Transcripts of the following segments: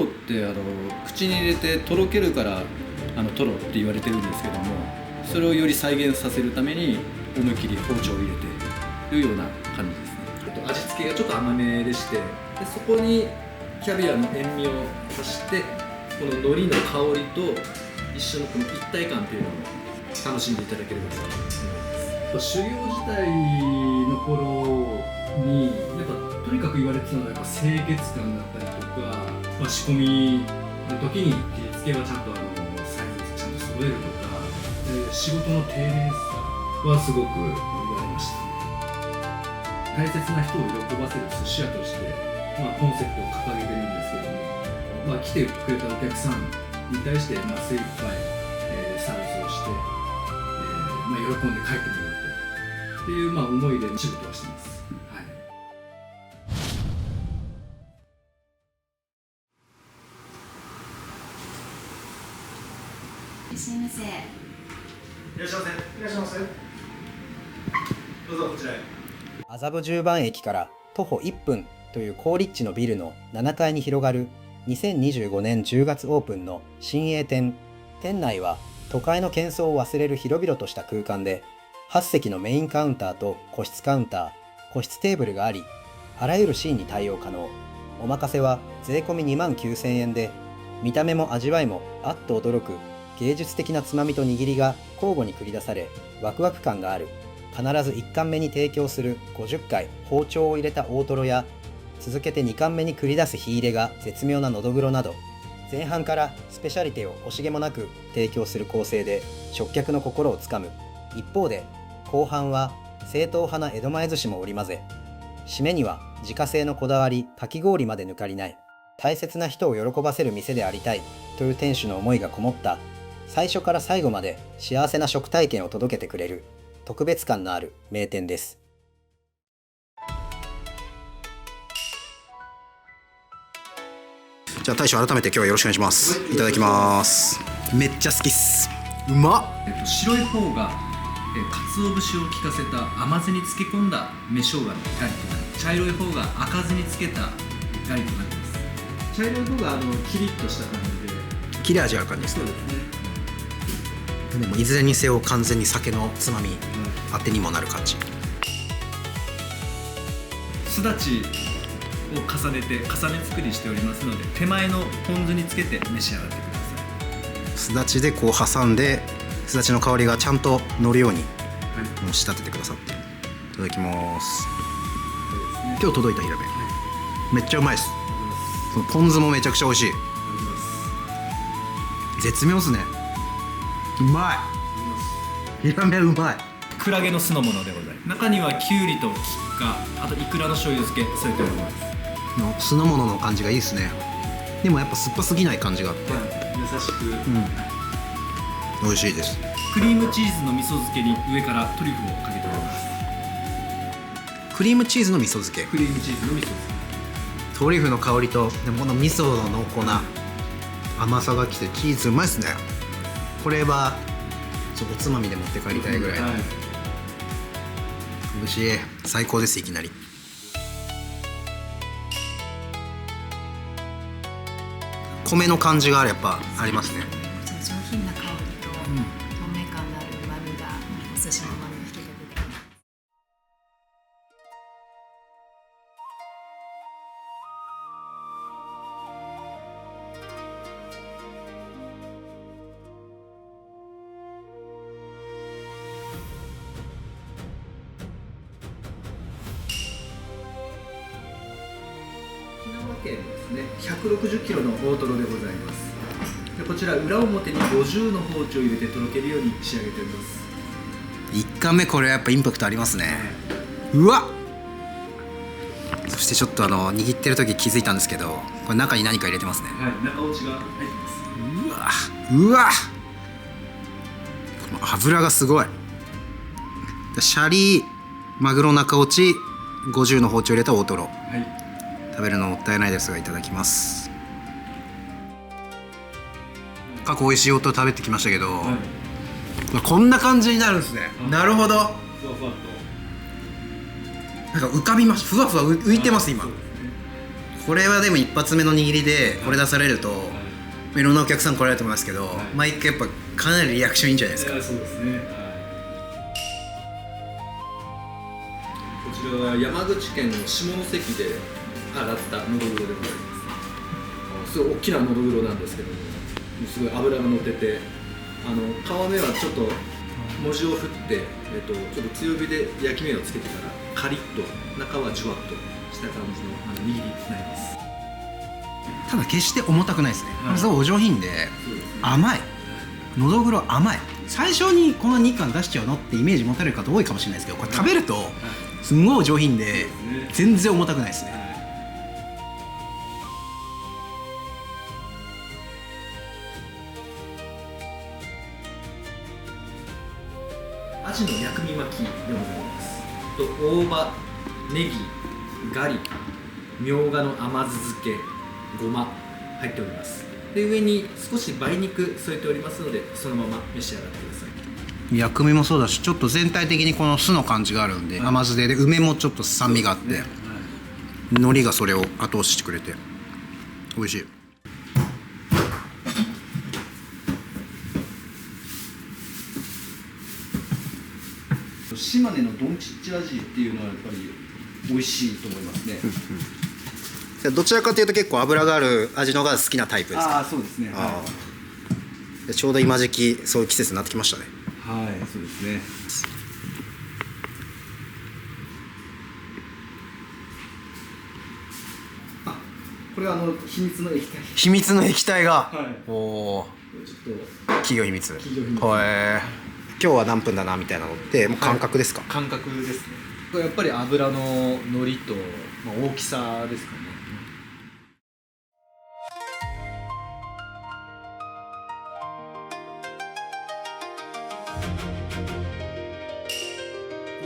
って口に入れてとろけるからトロって言われてるんですけども、それをより再現させるために思いっきり包丁を入れてというような感じですね。あと味付けがちょっと甘めでして、でそこにキャビアの塩味を足して、この海苔の香りと一緒のこの一体感っていうのを楽しんでいただければと思います。修行時代の頃にやっぱとにかく言われてたのはやっぱ清潔感だったりとか、仕込みの時に切り付けはちゃんとサイズちゃんと揃えるとか、仕事の丁寧さはすごく言われました。大切な人を喜ばせる寿司屋として、コンセプトを掲げてるんですけども、来てくれたお客さんに対して、精一杯、サービスをして、喜んで帰ってもらうとっていう、思いで仕事をしています。はい。いらっしゃいませ。いらっしゃいませ。いらっしゃいませ。どうぞこちらへ。麻布十番駅から徒歩1分という好立地のビルの7階に広がる2025年10月オープンの新栄店。店内は都会の喧騒を忘れる広々とした空間で、8席のメインカウンターと個室カウンター、個室テーブルがあり、あらゆるシーンに対応可能。お任せは税込み29,000円で、見た目も味わいもあっと驚く芸術的なつまみと握りが交互に繰り出され、ワクワク感がある。必ず1貫目に提供する50回包丁を入れた大トロや、続けて2貫目に繰り出す火入れが絶妙なのどぐろなど、前半からスペシャリテを惜しげもなく提供する構成で食客の心をつかむ。一方で後半は正統派な江戸前寿司も織り交ぜ、締めには自家製のこだわりかき氷まで抜かりない、大切な人を喜ばせる店でありたいという店主の思いがこもった、最初から最後まで幸せな食体験を届けてくれる特別感のある名店です。じゃあ大将、改めて今日はよろしくお願いします。いただきます。めっちゃ好きっす。うまっ。白い方が鰹節を効かせた甘酢に漬け込んだ芽生姜のガリとなり、茶色い方が赤酢に漬けたガリとなります。茶色い方がキリッとした感じで切れ味ある感じですね。そうですね。でもいずれにせよ完全に酒のつまみ、当てにもなる感じ。すだちを重ね作りしておりますので、手前のポン酢につけて召し上がってください。すだちでこう挟んで、すだちの香りがちゃんと乗るように仕立ててくださって、いただきます。今日届いたヒラメ、めっちゃうまいです。そのポン酢もめちゃくちゃ美味しい。絶妙ですね。うまい。ヒラメうまい。クラゲの酢の物でございます。中にはきゅうりとキッカ、あとイクラの醤油漬け添えております。酢の物の感じがいいですね。でもやっぱ酸っぱすぎない感じがあって、優しく、美味しいです。クリームチーズの味噌漬けに上からトリュフをかけております。クリームチーズの味噌漬け。クリームチーズの味噌漬け、トリュフの香りと、でもこの味噌の濃厚な甘さがきて、チーズうまいですね。これはおつまみで持って帰りたいぐらいの、美味しい。最高です。いきなり米の感じがやっぱありますね。上品な香りと透明感のある旨味がお寿司の旨味を引き立てています。沖縄県ですね、160キロの大トロでございます。でこちら裏表に50の包丁を入れてとろけるように仕上げております。1貫目これはやっぱインパクトありますね。うわっ。そしてちょっと握ってる時気づいたんですけど、これ中に何か入れてますね。はい、中落ちが入ってます。うわこの油がすごい。シャリ、マグロ中落ち、50の包丁入れた大トロ、はい、食べるのもったいないですがいただきます。過去美味しい大トロ食べてきましたけど、こんな感じになるんですね。なるほど。ふわふわとなんか浮かびます。ふわふわ浮いてます今。これはでも一発目の握りでこれ出されると、いろんなお客さん来られると思いますけど、毎回やっぱかなりリアクションいいんじゃないですか。そうですね、こちらは山口県の下関で洗ったのどぐろでございます。すごい大きなのどぐろなんですけども、すごい脂が乗ってて、皮目はちょっと文字を振って、ちょっと強火で焼き目をつけてからカリッと中はジュワッとした感じの握りになります。ただ決して重たくないですね、すごいお上品で、そうですね、甘い、のどぐろ甘い。最初にこの2貫出しちゃうのってイメージ持たれる方多いかもしれないですけど、これ食べるとすんごいお上品で全然重たくないですね。アジの薬味巻きでございます。大葉、ネギ、ガリ、みょうがの甘酢漬け、ごま入っております。で、上に少し梅肉添えておりますので、そのまま召し上がってください。薬味もそうだし、ちょっと全体的にこの酢の感じがあるんで、甘酢で梅もちょっと酸味があって、海苔がそれを後押ししてくれて美味しい。島根のドンチッチ味っていうのはやっぱり美味しいと思いますね。どちらかというと結構脂がある味のが好きなタイプですか？そうですね。ちょうど今時期そういう季節になってきましたね。はい、そうですね。これは秘密の液体。秘密の液体が、はい、おお、ちょっと企業秘密。企業秘密。今日は何分だなみたいなのってもう感覚ですか？感覚ですね。これやっぱり油ののりと、大きさですかね。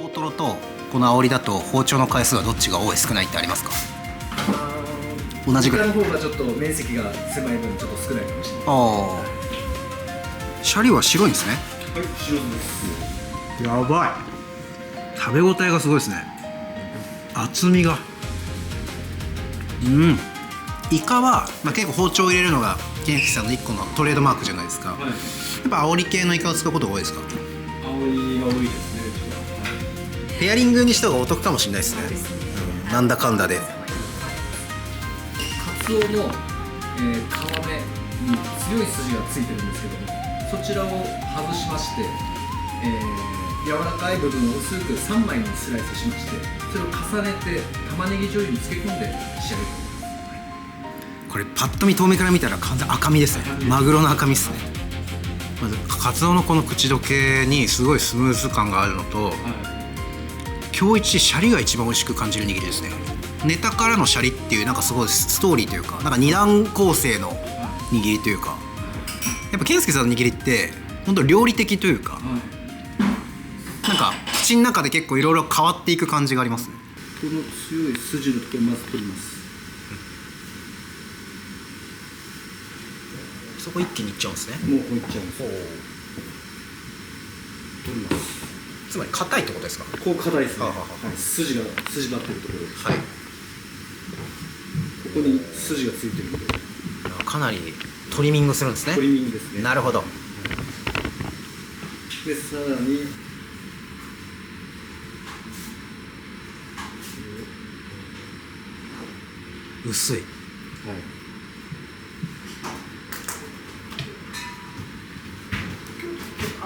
大トロとこの煽りだと包丁の回数はどっちが多い少ないってありますか？同じぐらい。こちらの方がちょっと面積が狭い分ちょっと少ないかもしれない。ああ、シャリは白いんですね。はい、白です。やばい、食べ応えがすごいですね。厚みが、イカは、結構包丁を入れるのが健介さんの1個のトレードマークじゃないですか、やっぱ煽り系のイカを使うことが多いですか？煽りが多いですね、うちは。ペアリングにした方がお得かもしれないですね、なんだかんだで。カツオの、皮目に強い筋がついてるんですけども、そちらを外しまして、柔らかい部分を薄く3枚にスライスしまして、それを重ねて玉ねぎ醤油に漬け込んで仕上げています。これパッと見遠目から見たら完全赤身ですね。マグロの赤身ですね。まずカツオのこの口どけにすごいスムーズ感があるのと、今日一シャリが一番美味しく感じる握りですね。ネタからのシャリっていうなんかすごいストーリーというか、なんか二段構成の握りというか、やっぱ健介さんの握りって本当料理的というか、なんか口の中で結構いろいろ変わっていく感じがありますね。この強い筋のところをまず取ります。そこ一気にいっちゃうんですね。もうこういっちゃうんです。取ります。つまり硬いってことですか？こう硬いですね。はあはあ、筋が筋張ってるところです。はい。ここに筋がついてるので、かなりトリミングするんですね。トリミングですね。なるほど。で、さらに薄い。はい。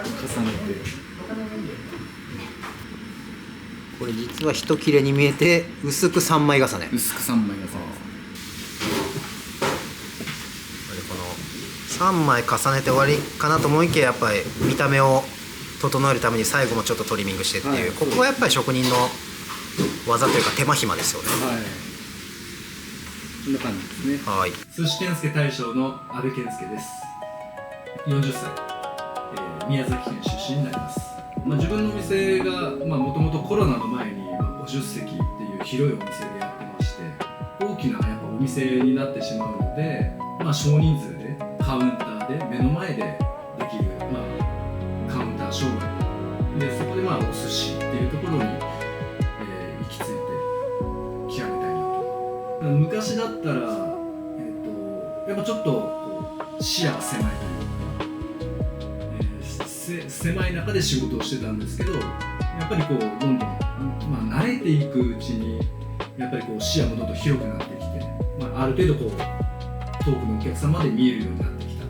重ねて。これ実は一切れに見えて薄く3枚重ね。薄く3枚重ねです。この3枚重ねて終わりかなと思いきや、やっぱり見た目を整えるために最後もちょっとトリミングしてっていう、ここはやっぱり職人の技というか手間暇ですよね。はい。こんな感じですね。はい。寿司健介大将の阿部健介です。40歳、宮崎県出身になります。自分のお店がもともとコロナの前に50席っていう広いお店でやってまして、大きなやっぱお店になってしまうので、少人数でカウンターで目の前でできる、カウンター商売で、そこでお寿司っていうところに、行き着いて極めたいなと。昔だったら、やっぱちょっとこう視野が狭いというか、狭い中で仕事をしてたんですけど、やっぱりこうどんどん、慣れていくうちにやっぱりこう視野もどんどん広くなってきて、ある程度こう遠くのお客さんまで見えるようになってきたっ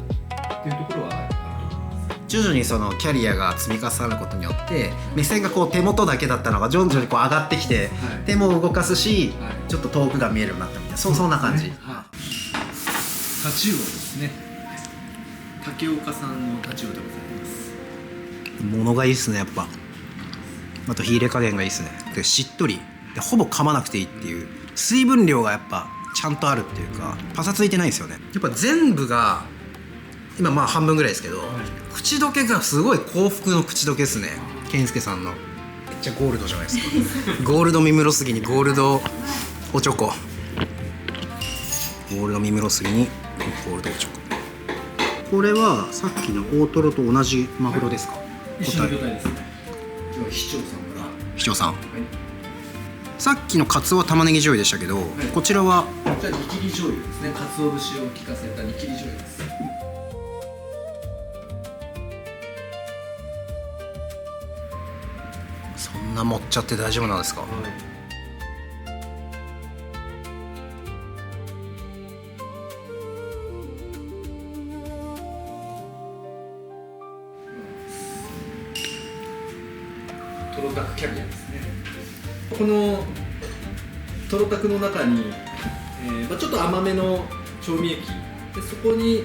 ていうところはあると思います。徐々にそのキャリアが積み重なることによって目線がこう手元だけだったのが徐々にこう上がってきて、手も動かすし、ちょっと遠くが見えるようになったみたいな、そんな感じ。タチウオですね。竹岡さんのタチウオでございます。物がいいっすね、やっぱ。あと火入れ加減がいいっすね。でしっとりで、ほぼ噛まなくていいっていう、水分量がやっぱちゃんとあるっていうか、パサついてないですよね。やっぱ全部が今半分ぐらいですけど、口どけがすごい幸福の口どけですね。健介さんのめっちゃゴールドじゃないですか。ゴールドミムロスギにゴールドおちょこ、ゴールドミムロスギにゴールドおちょこ。これはさっきの大トロと同じマグロですか？一緒の状態ですね。今日は市長さんから。市長さん、さっきのカツオは玉ねぎ醤油でしたけど、こちらはこちら煮切り醤油ですね。鰹節を効かせた煮切り醤油です。そんな盛っちゃって大丈夫なんですか？トロタクキャビアですね。このトロタクの中に、ちょっと甘めの調味液で、そこに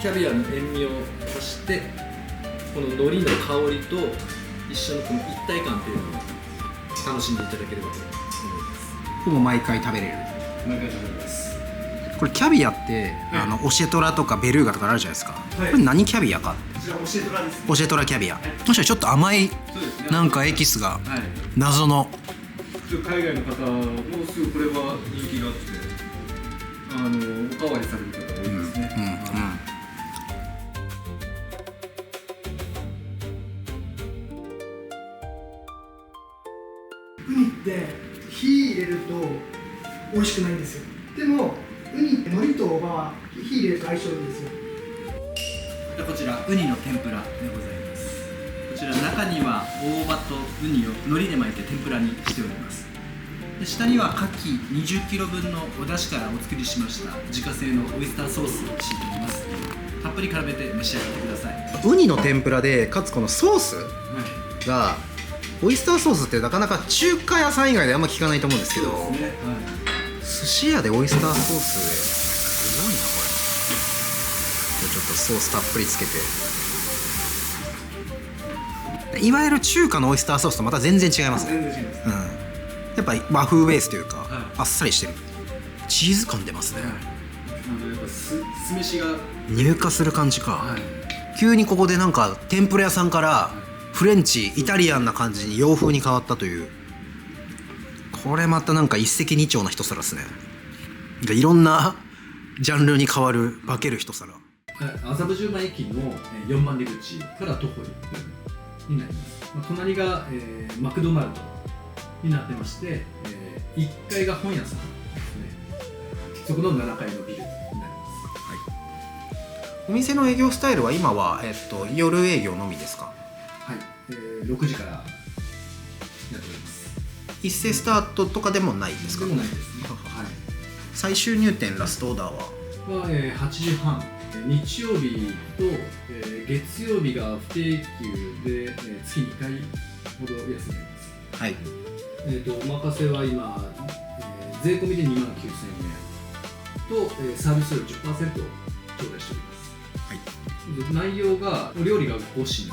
キャビアの塩味を足して、この海苔の香りと一緒のこの一体感というのを楽しんでいただければと思います。ほぼ毎回食べれる。毎回食べます。これキャビアって、オシェトラとかベルーガとかあるじゃないですか、はい、これ何キャビアか？こちらオシェトラです、ね、オシェトラキャビア、もしかしてちょっと甘い、そうですね、なんかエキスが、はい、謎の海外の方もすぐこれは人気があって、おかわりされる方が多いですね。ウニって火入れると美味しくないんですよ。でもウニって海苔とは火入れると相性いいんですよ。こちらウニの天ぷらでございます。こちら中には大葉とウニを海苔で巻いて天ぷらにしております。で下には牡蠣 20kg 分のお出汁からお作りしました自家製のオイスターソースを敷いております。たっぷり絡めて召し上がってください。ウニの天ぷらで、かつこのソースが、オイスターソースってなかなか中華屋さん以外であんま聞かないと思うんですけど、そうですね、寿司屋でオイスターソースですごいなこれ。ちょっとソースたっぷりつけて、いわゆる中華のオイスターソースとまた全然違いますね。全然違います。やっぱり和風ベースというか、はいあっさりしてる、チーズ感出ますね。やっぱ酢飯が、乳化する感じか、はい、急にここでなんか天ぷら屋さんからフレンチイタリアンな感じに洋風に変わったという、これまたなんか一石二鳥な一皿ですね。いろんなジャンルに変わる化ける一皿。麻布十番駅の4番出口から徒歩1分になります。隣が、マクドナルドになってまして、1階が本屋さんですね。そこの7階のビルになります。お店の営業スタイルは今は、夜営業のみですか？はい、6時からやっております。一斉スタートとかでもないですか？でもないですね。はい、最終入店ラストオーダーは8時半、日曜日と、月曜日が不定休で、月2回ほど休みます。はい。お任せは今、税込みで29,000円と、サービス料 10% 頂戴しております。はい。内容が、お料理が5品ですね。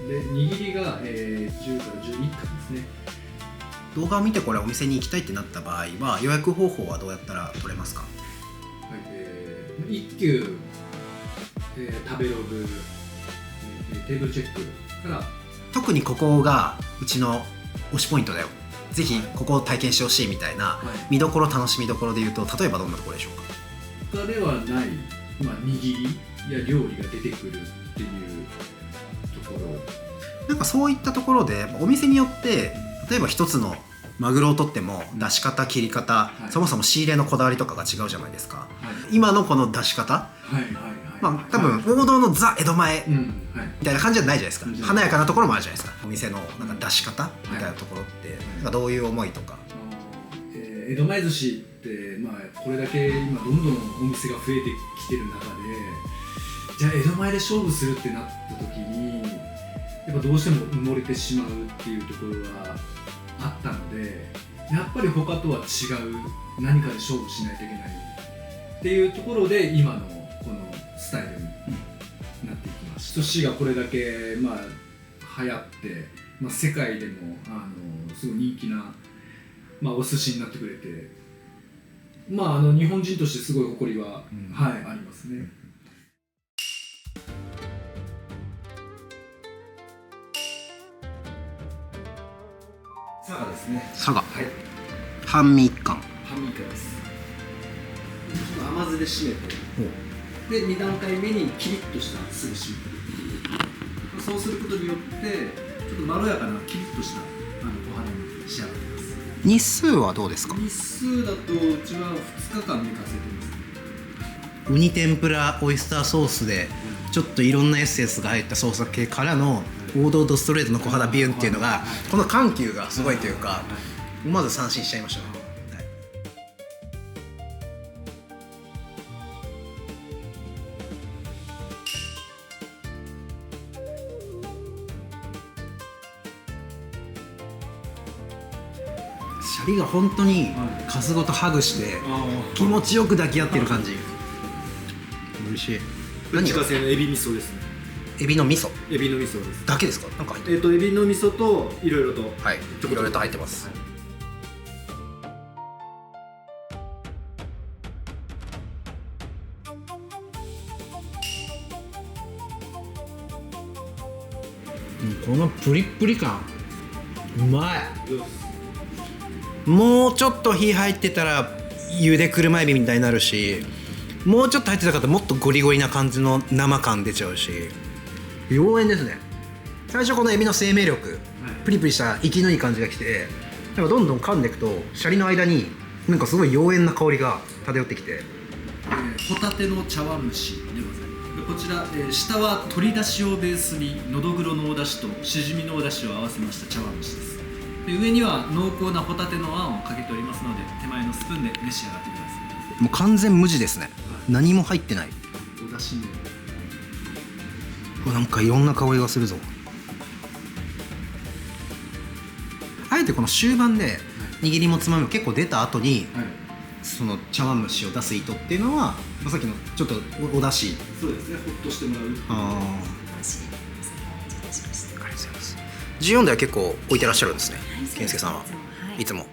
で、握りが、10から11貫ですね。動画を見てこれお店に行きたいってなった場合は予約方法はどうやったら取れますか？はい、一休、食べログ、テーブルチェックから、特にここがうちの推しポイントだよ、ぜひここを体験してほしいみたいな、見どころ楽しみどころでいうと、例えばどんなところでしょうか？他ではない、握りや料理が出てくるっていうところ。なんかそういったところでお店によって、例えば一つのマグロを取っても出し方切り方、はい、そもそも仕入れのこだわりとかが違うじゃないですか、はい、今のこの出し方、はいはいはい、まあ多分王道のザ江戸前みたいな感じじゃないじゃないですか、華やかなところもあるじゃないですか、お店のなんか出し方みたいなところって、なんかどういう思いとか。江戸前寿司って、まあ、これだけ今どんどんお店が増えてきてる中で、じゃあ江戸前で勝負するってなった時にやっぱどうしても埋もれてしまうっていうところがあったので、やっぱり他とは違う何かで勝負しないといけないっていうところで今のこのスタイルになっていきます。寿司がこれだけ、まあ、流行って、まあ、世界でもすごい人気な、まあ、お寿司になってくれて、まあ、日本人としてすごい誇りは、はい、ありますね。佐賀ですね。佐賀、はい、半身一貫。半身一貫です。ちょっと甘酢で締めて、で2段階目にキリッとした酢で締めて、そうすることによってちょっとまろやかなキリッとしたお花に仕上がっています。日数はどうですか？日数だとうちは2日間寝かせてます。ウニ天ぷらオイスターソースでちょっといろんなエッセンスが入った創作系からの王道とストレートの小肌ビューンっていうのが、この緩急がすごいというか、まず三振しちゃいましたね。シャリが本当にかすごとハグして気持ちよく抱き合ってる感じ。美味しい。自家製のエビ味噌ですね。エビの味噌。エビの味噌です。だけですか？なんか入ってる。エビの味噌といろいろと、はい、いろいろと入ってます。このプリップリ感うまい。もうちょっと火入ってたら茹で車エビみたいになるし、もうちょっと入ってたかったらもっとゴリゴリな感じの生感出ちゃうし、妖艶ですね。最初このエビの生命力、プリプリした生きのいい感じがきて、なんかどんどん噛んでいくとシャリの間になんかすごい妖艶な香りが漂ってきて、ホタテの茶碗蒸しでございます。こちら、下は鶏だしをベースにのどぐろのおだしとしじみのおだしを合わせました茶碗蒸しです。で上には濃厚なホタテのあんをかけておりますので、手前のスプーンで召し上がってください。もう完全無地ですね、何も入ってない。おだしね、なんかいろんな香りがするぞ。あえてこの終盤で握りもつまみも結構出た後に、その茶碗蒸しを出す意図っていうのは、さっきのちょっと おだし、そうですね、ほっとしてもらう。美味しいお酒をお持ちいたしました。ありがとうございます。14台は結構置いてらっしゃるんですね、健介さんは。いつも。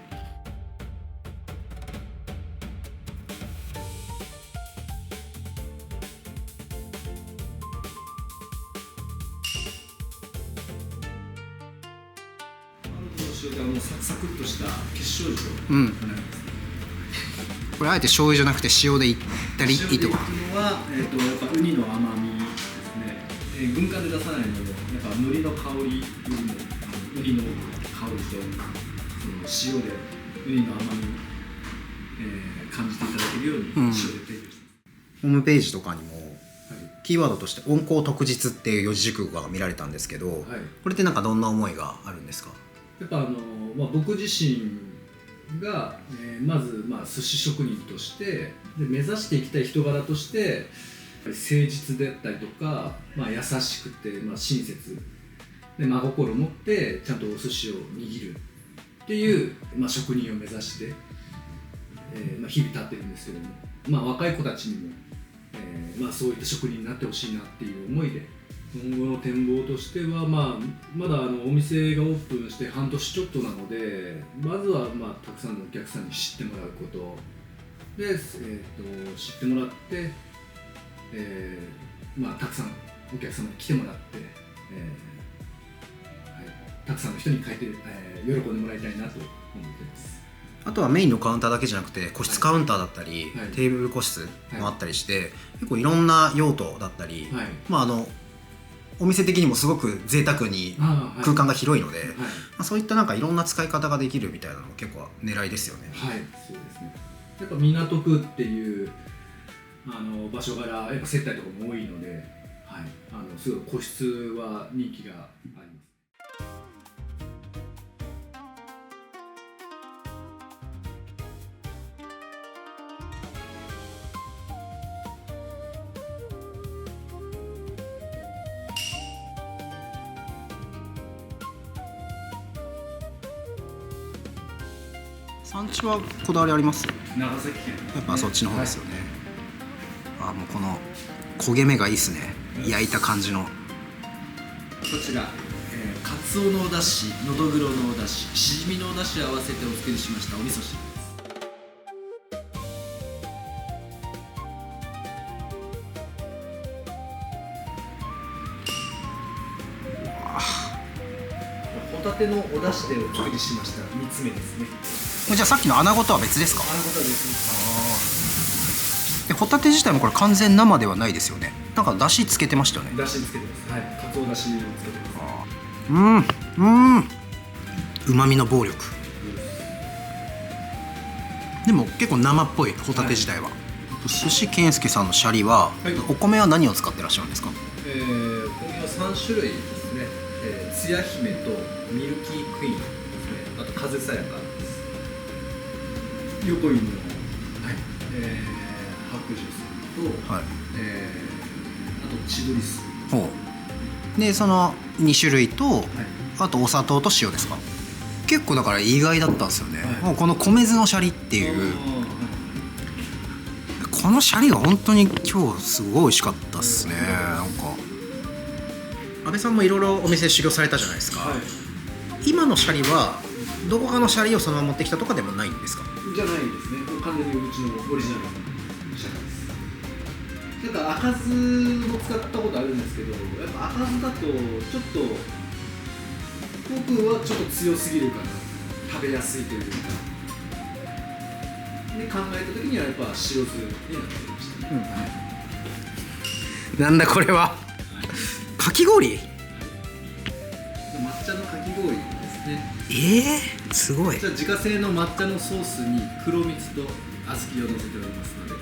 サクッとした結晶状うんになりますね。これあえて醤油じゃなくて塩でいったりいいとか。塩でいくのは、やっぱウニの甘みですね。軍艦で出さないので、やっぱ海苔の香りよりもウニの香りとその塩でウニの甘み、感じていただけるように塩で提供してます。ホームページとかにもキーワードとして温厚特実っていう四字熟語が見られたんですけど、これってなんかどんな思いがあるんですか？やっぱ僕自身が、まず、寿司職人としてで目指していきたい人柄として誠実であったりとか、優しくて、親切で真心を持ってちゃんとお寿司を握るっていう、職人を目指して、日々経ってるんですけども、若い子たちにも、そういった職人になってほしいなっていう思いで、今後の展望としては、まだお店がオープンして半年ちょっとなので、まずはたくさんのお客さんに知ってもらうことで、知ってもらって、たくさんお客様に来てもらって、たくさんの人に喜んでもらいたいなと思っています。あとはメインのカウンターだけじゃなくて個室カウンターだったり、テーブル個室もあったりして、結構いろんな用途だったり、お店的にもすごく贅沢に空間が広いので、そういったなんかいろんな使い方ができるみたいなのも結構狙いですよね。はい、そうですね。やっぱ港区っていう場所柄やっぱ接待とかも多いので、はい、すごい個室は人気があります。産地はこだわりあります？長崎県、やっぱそっちの方ですよね。もうこの焦げ目がいいですね。焼いた感じの。こちら、カツオのお出汁、のどぐろのお出汁、しじみのお出汁を合わせてお作りしましたお味噌汁です。ホタテのお出汁でお作りしました3つ目ですね。じゃあさっきの穴子とは別ですか？あのことです。でホタテ自体もこれ完全生ではないですよね。なんか出汁つけてましたよね。出汁つけてます。はい、カツオ出汁をつけてうます。まみの暴力。でも結構生っぽいホタテ自体は。寿司健介さんのシャリは、お米は何を使ってらっしゃるんですか？お米は3種類ですね。つや姫とミルキークイーンですね。あと風さやかです。横芋の、白寿さんと、あと千鳥酢。でその2種類と、あとお砂糖と塩ですか？結構だから意外だったんですよね。もうこの米酢のシャリっていう、このシャリが本当に今日すごい美味しかったっすね。なんか安倍さんもいろいろお店修行されたじゃないですか。今のシャリはどこかのシャリをそのまま持ってきたとかでもないんですか？じゃないですね。完全にうちのオリジナルのシャリです。ただ赤酢も使ったことあるんですけど、やっぱ赤酢だとちょっと僕はちょっと強すぎるかな、食べやすいというかで考えた時にはやっぱ白酢になってましたね。なんだこれは、かき氷？抹茶のかき氷ですね。すごい。じゃあ自家製の抹茶のソースに黒蜜と小豆をのせておりますので、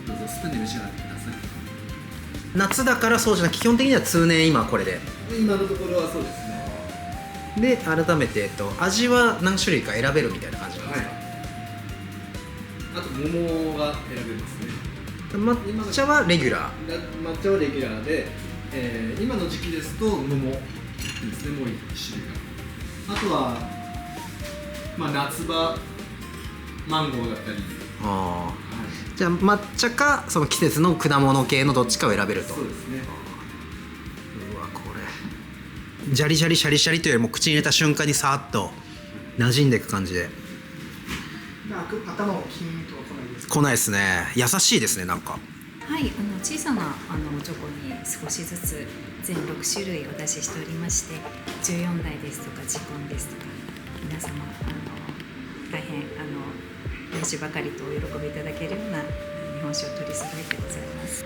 どうぞスプーンで召し上がってください。夏だからそうじゃなく、基本的には通年今これで。今のところはそうですね。で改めて、味は何種類か選べるみたいな感じなんですか？あと桃が選べますね。抹茶はレギュラー。抹茶はレギュラーで、今の時期ですと桃ですね、もう1種類が。あとは、夏場マンゴーだったり。じゃあ抹茶かその季節の果物系のどっちかを選べると。そうですね。うわ、これジャリジャリシャリシャリというよりも口に入れた瞬間にさーっと馴染んでいく感じで。頭をキーンとは来ないですか？来ないですね。優しいですね。なんかはい、小さなおちょこに少しずつ全6種類お出ししておりまして、14代ですとか時根ですとか、皆様大変名刺ばかりとお喜びいただけるような日本酒を取り揃えてございます。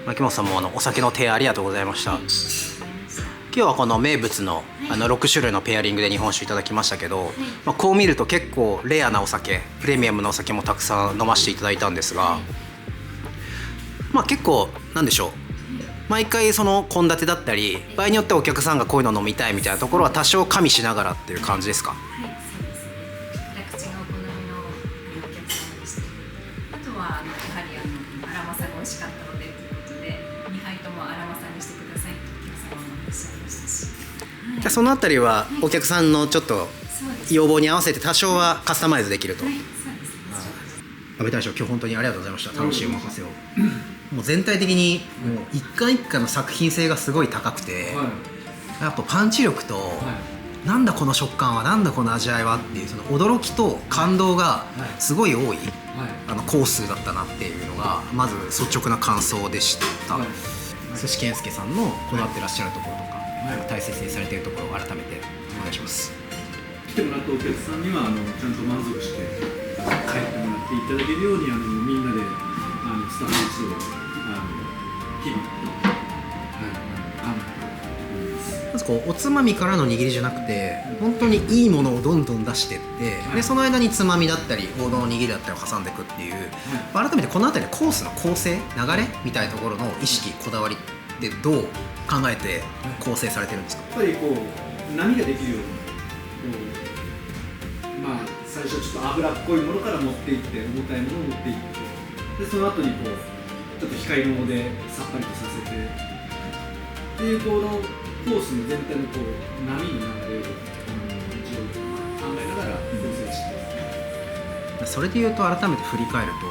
牧本さんもお酒の提案ありがとうございました。はい、ありがとうございました。今日はこの名物の6種類のペアリングで日本酒いただきましたけど、こう見ると結構レアなお酒、プレミアムなお酒もたくさん飲ませていただいたんですが、結構なんでしょう、毎回その献立だったり、場合によってはお客さんがこういうの飲みたいみたいなところは多少加味しながらっていう感じですか？はい、そうですね。辛口がお好みのお客様でした。あとはやはり荒政が美味しかったのでということで、2杯とも荒政にしてくださいとお客様もおっしゃいましたし、じゃあそのあたりはお客さんのちょっと要望に合わせて多少はカスタマイズできると。はい、そうですね。安倍大将、今日本当にありがとうございました。楽しいお任せを。もう全体的にもう一回一回の作品性がすごい高くて、やっぱパンチ力と、なんだこの食感は、なんだこの味わいはっていうその驚きと感動がすごい多いコースだったなっていうのがまず率直な感想でした。寿司健介さんのこだわってらっしゃるところとか、大切にされているところを改めてお願いします。来てもらったお客さんにはちゃんと満足して帰ってもらっていただけるようにみんなでスタッフ一同日々こうおつまみからの握りじゃなくて本当にいいものをどんどん出していって、でその間につまみだったり王道の握りだったりを挟んでいくっていう、改めてこの辺りコースの構成流れみたいなところの意識こだわりってどう考えて構成されてるんですか？やっぱりこう波ができるようにまあ最初ちょっと脂っこいものから持っていって重たいものを持っていってでその後にこうちょっと控えめでさっぱりとさせてっていうこのコースの全体のこう波の流れを考えながら構成してます。それでいうと改めて振り返ると、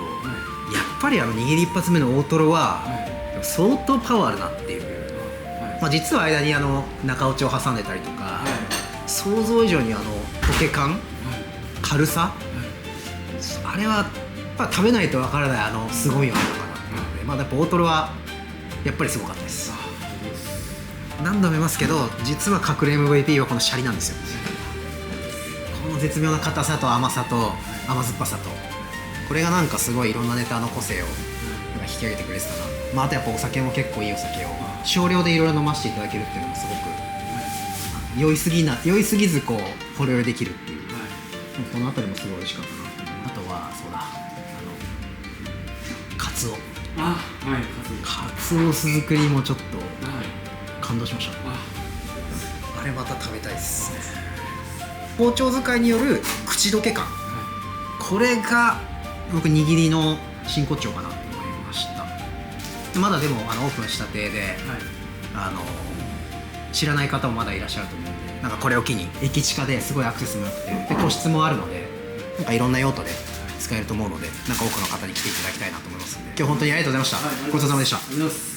やっぱり握り一発目の大トロは相当パワーあるなっていう、まあ、実は間に中落ちを挟んでたりとか、想像以上に溶け感、軽さ、あれはやっぱ食べないとわからないすごいのかなっていうので、まあ、やっぱ大トロはやっぱりすごかったです。何度も言いますけど、実は隠れ MVP はこのシャリなんですよ。この絶妙な硬さと甘さと甘酸っぱさと、これがなんかすごいいろんなネタの個性をなんか引き上げてくれてたな。まあ、あとやっぱお酒も結構いいお酒を少量でいろいろ飲ませていただけるっていうのもすごく酔いすぎずこうほろ酔いできるっていう、この辺りもすごい美味しかったな。あとはそうだ、カツオ、カツオ酢作りもちょっと感動しました。あれまた食べたいですね。包丁使いによる口どけ感、これが僕握りの真骨頂かなと思いました。まだでもオープンしたてで、知らない方もまだいらっしゃると思うんで、なんかこれを機に駅近ですごいアクセスも良くて、で個室もあるので、なんかいろんな用途で使えると思うので、なんか多くの方に来ていただきたいなと思いますので、今日本当にありがとうございました。ごちそうさまでした。ありがとうございます。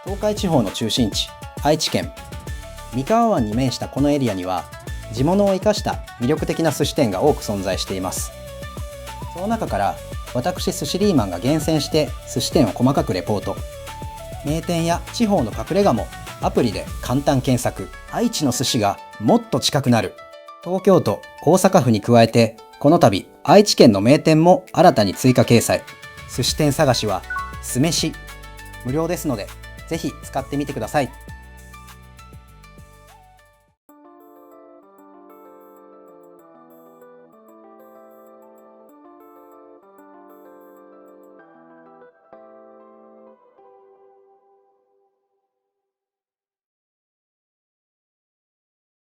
東海地方の中心地、愛知県三河湾に面したこのエリアには、地物を生かした魅力的な寿司店が多く存在しています。その中から私寿司リーマンが厳選して寿司店を細かくレポート。名店や地方の隠れ家もアプリで簡単検索。愛知の寿司がもっと近くなる。東京都、大阪府に加えて、この度愛知県の名店も新たに追加掲載。寿司店探しは酢飯無料ですので、ぜひ使ってみてください。